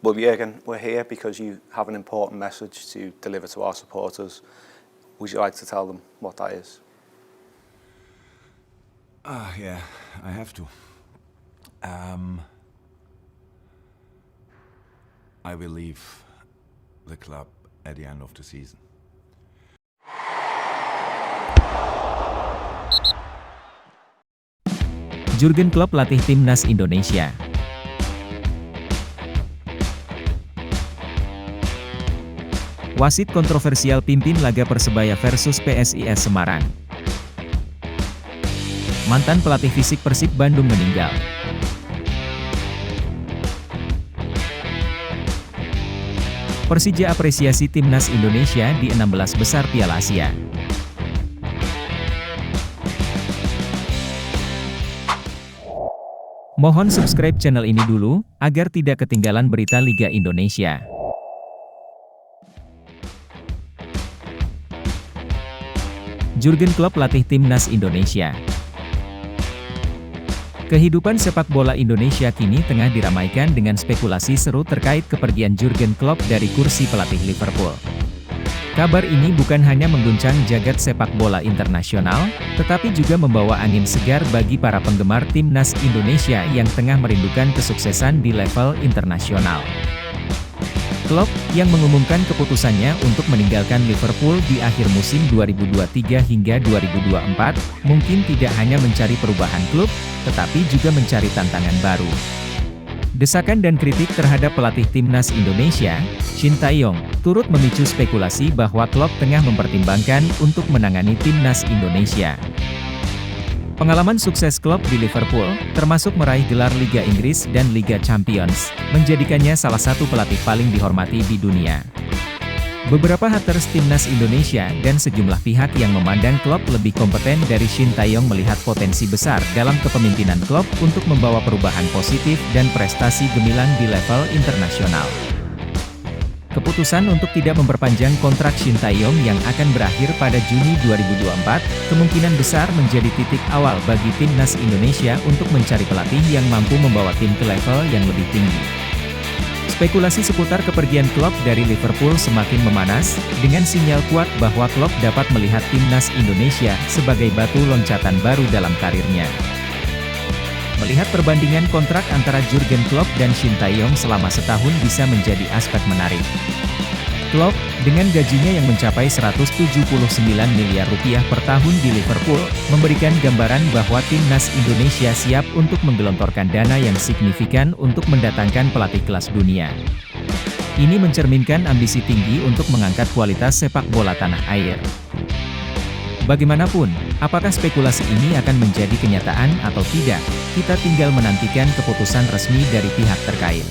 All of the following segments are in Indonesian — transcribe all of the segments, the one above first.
But yeah, again, we're here because you have an important message to deliver to our supporters. Would you like to tell them what that is? Yeah, I have to. I will leave the club at the end of the season. Jurgen Klopp latih timnas Indonesia. Wasit kontroversial pimpin laga Persebaya versus PSIS Semarang. Mantan pelatih fisik Persib Bandung meninggal. Persija apresiasi timnas Indonesia di 16 besar Piala Asia. Mohon subscribe channel ini dulu, agar tidak ketinggalan berita Liga Indonesia. Jurgen Klopp latih timnas Indonesia. Kehidupan sepak bola Indonesia kini tengah diramaikan dengan spekulasi seru terkait kepergian Jurgen Klopp dari kursi pelatih Liverpool. Kabar ini bukan hanya mengguncang jagat sepak bola internasional, tetapi juga membawa angin segar bagi para penggemar timnas Indonesia yang tengah merindukan kesuksesan di level internasional. Klopp, yang mengumumkan keputusannya untuk meninggalkan Liverpool di akhir musim 2023 hingga 2024, mungkin tidak hanya mencari perubahan klub, tetapi juga mencari tantangan baru. Desakan dan kritik terhadap pelatih timnas Indonesia, Shin Tae-yong, turut memicu spekulasi bahwa Klopp tengah mempertimbangkan untuk menangani timnas Indonesia. Pengalaman sukses Klopp di Liverpool, termasuk meraih gelar Liga Inggris dan Liga Champions, menjadikannya salah satu pelatih paling dihormati di dunia. Beberapa haters timnas Indonesia dan sejumlah pihak yang memandang Klopp lebih kompeten dari Shin Tae-yong melihat potensi besar dalam kepemimpinan Klopp untuk membawa perubahan positif dan prestasi gemilang di level internasional. Keputusan untuk tidak memperpanjang kontrak Shin Tae-yong yang akan berakhir pada Juni 2024, kemungkinan besar menjadi titik awal bagi timnas Indonesia untuk mencari pelatih yang mampu membawa tim ke level yang lebih tinggi. Spekulasi seputar kepergian Klopp dari Liverpool semakin memanas, dengan sinyal kuat bahwa Klopp dapat melihat timnas Indonesia sebagai batu loncatan baru dalam karirnya. Melihat perbandingan kontrak antara Jurgen Klopp dan Shin Tae-yong selama setahun bisa menjadi aspek menarik. Klopp, dengan gajinya yang mencapai 179 miliar rupiah per tahun di Liverpool, memberikan gambaran bahwa timnas Indonesia siap untuk menggelontorkan dana yang signifikan untuk mendatangkan pelatih kelas dunia. Ini mencerminkan ambisi tinggi untuk mengangkat kualitas sepak bola tanah air. Bagaimanapun, apakah spekulasi ini akan menjadi kenyataan atau tidak, kita tinggal menantikan keputusan resmi dari pihak terkait.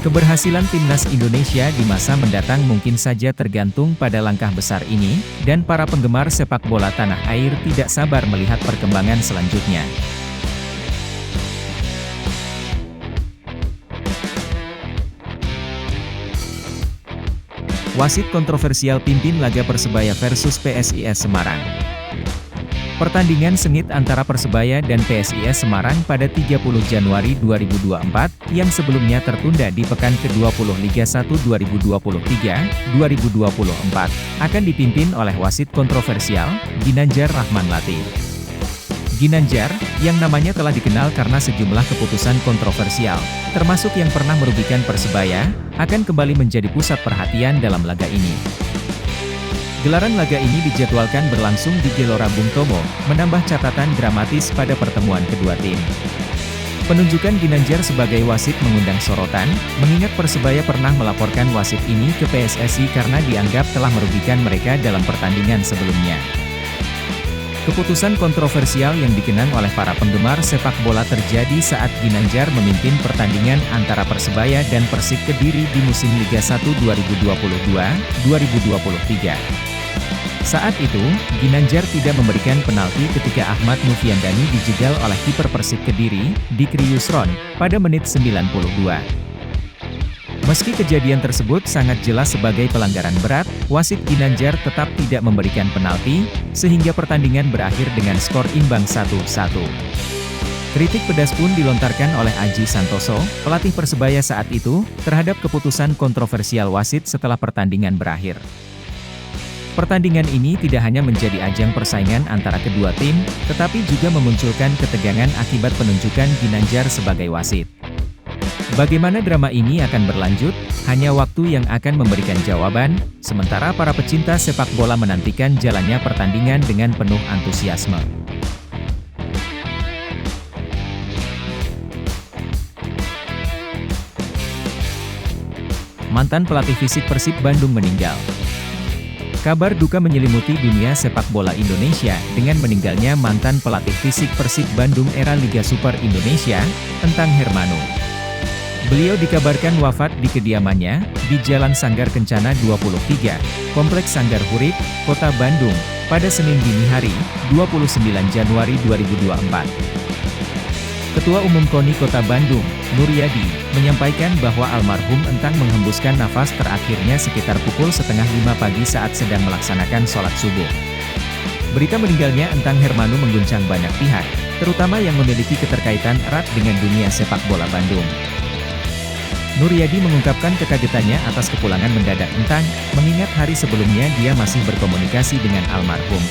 Keberhasilan timnas Indonesia di masa mendatang mungkin saja tergantung pada langkah besar ini, dan para penggemar sepak bola tanah air tidak sabar melihat perkembangan selanjutnya. Wasit kontroversial pimpin laga Persebaya versus PSIS Semarang. Pertandingan sengit antara Persebaya dan PSIS Semarang pada 30 Januari 2024, yang sebelumnya tertunda di pekan ke-20 Liga 1 2023-2024, akan dipimpin oleh wasit kontroversial, Ginandjar Rahman Latif. Ginandjar, yang namanya telah dikenal karena sejumlah keputusan kontroversial, termasuk yang pernah merugikan Persebaya, akan kembali menjadi pusat perhatian dalam laga ini. Gelaran laga ini dijadwalkan berlangsung di Gelora Bung Tomo, menambah catatan dramatis pada pertemuan kedua tim. Penunjukan Ginandjar sebagai wasit mengundang sorotan, mengingat Persebaya pernah melaporkan wasit ini ke PSSI karena dianggap telah merugikan mereka dalam pertandingan sebelumnya. Keputusan kontroversial yang dikenang oleh para penggemar sepak bola terjadi saat Ginandjar memimpin pertandingan antara Persebaya dan Persik Kediri di musim Liga 1 2022-2023. Saat itu, Ginandjar tidak memberikan penalti ketika Ahmad Mufiandani dijegal oleh kiper Persik Kediri, Dikri Yusron, pada menit 92. Meski kejadian tersebut sangat jelas sebagai pelanggaran berat, wasit Ginandjar tetap tidak memberikan penalti, sehingga pertandingan berakhir dengan skor imbang 1-1. Kritik pedas pun dilontarkan oleh Aji Santoso, pelatih Persebaya saat itu, terhadap keputusan kontroversial wasit setelah pertandingan berakhir. Pertandingan ini tidak hanya menjadi ajang persaingan antara kedua tim, tetapi juga memunculkan ketegangan akibat penunjukan Ginanjar sebagai wasit. Bagaimana drama ini akan berlanjut, hanya waktu yang akan memberikan jawaban, sementara para pecinta sepak bola menantikan jalannya pertandingan dengan penuh antusiasme. Mantan pelatih fisik Persib Bandung meninggal. Kabar duka menyelimuti dunia sepak bola Indonesia dengan meninggalnya mantan pelatih fisik Persib Bandung era Liga Super Indonesia, Entang Hermanno. Beliau dikabarkan wafat di kediamannya, di Jalan Sanggar Kencana 23, Kompleks Sanggar Hurib, Kota Bandung, pada Senin dini hari, 29 Januari 2024. Ketua Umum KONI Kota Bandung, Nuryadi, menyampaikan bahwa almarhum Entang menghembuskan nafas terakhirnya sekitar pukul 4:30 pagi saat sedang melaksanakan sholat subuh. Berita meninggalnya Entang Hermanno mengguncang banyak pihak, terutama yang memiliki keterkaitan erat dengan dunia sepak bola Bandung. Nuryadi mengungkapkan kekagetannya atas kepulangan mendadak Entang, mengingat hari sebelumnya dia masih berkomunikasi dengan almarhum.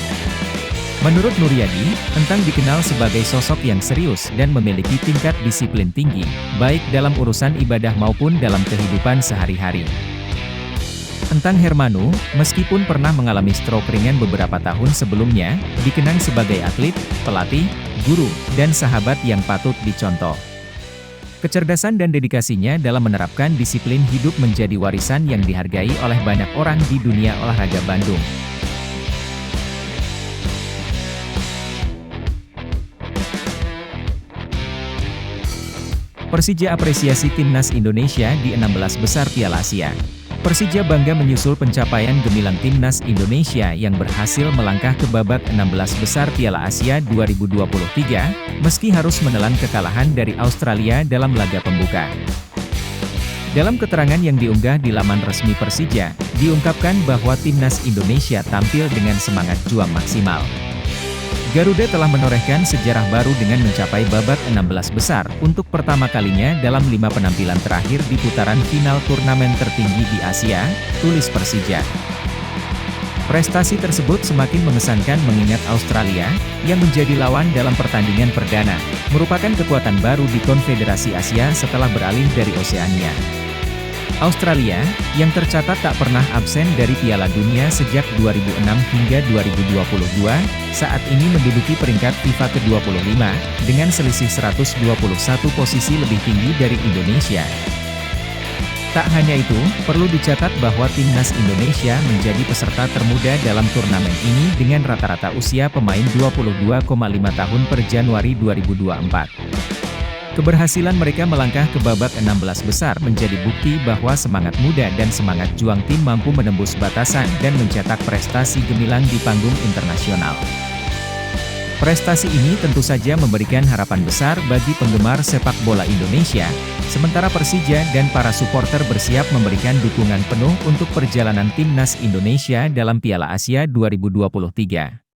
Menurut Nuryadi, Entang dikenal sebagai sosok yang serius dan memiliki tingkat disiplin tinggi, baik dalam urusan ibadah maupun dalam kehidupan sehari-hari. Entang Hermanno, meskipun pernah mengalami stroke ringan beberapa tahun sebelumnya, dikenang sebagai atlet, pelatih, guru, dan sahabat yang patut dicontoh. Kecerdasan dan dedikasinya dalam menerapkan disiplin hidup menjadi warisan yang dihargai oleh banyak orang di dunia olahraga Bandung. Persija apresiasi Timnas Indonesia di 16 besar Piala Asia. Persija bangga menyusul pencapaian gemilang Timnas Indonesia yang berhasil melangkah ke babak 16 besar Piala Asia 2023, meski harus menelan kekalahan dari Australia dalam laga pembuka. Dalam keterangan yang diunggah di laman resmi Persija, diungkapkan bahwa Timnas Indonesia tampil dengan semangat juang maksimal. Garuda telah menorehkan sejarah baru dengan mencapai babak 16 besar untuk pertama kalinya dalam 5 penampilan terakhir di putaran final turnamen tertinggi di Asia, tulis Persija. Prestasi tersebut semakin mengesankan mengingat Australia, yang menjadi lawan dalam pertandingan perdana, merupakan kekuatan baru di Konfederasi Asia setelah beralih dari Oseania. Australia, yang tercatat tak pernah absen dari Piala Dunia sejak 2006 hingga 2022, saat ini menduduki peringkat FIFA ke-25, dengan selisih 121 posisi lebih tinggi dari Indonesia. Tak hanya itu, perlu dicatat bahwa Timnas Indonesia menjadi peserta termuda dalam turnamen ini dengan rata-rata usia pemain 22,5 tahun per Januari 2024. Keberhasilan mereka melangkah ke babak 16 besar menjadi bukti bahwa semangat muda dan semangat juang tim mampu menembus batasan dan mencetak prestasi gemilang di panggung internasional. Prestasi ini tentu saja memberikan harapan besar bagi penggemar sepak bola Indonesia, sementara Persija dan para supporter bersiap memberikan dukungan penuh untuk perjalanan Timnas Indonesia dalam Piala Asia 2023.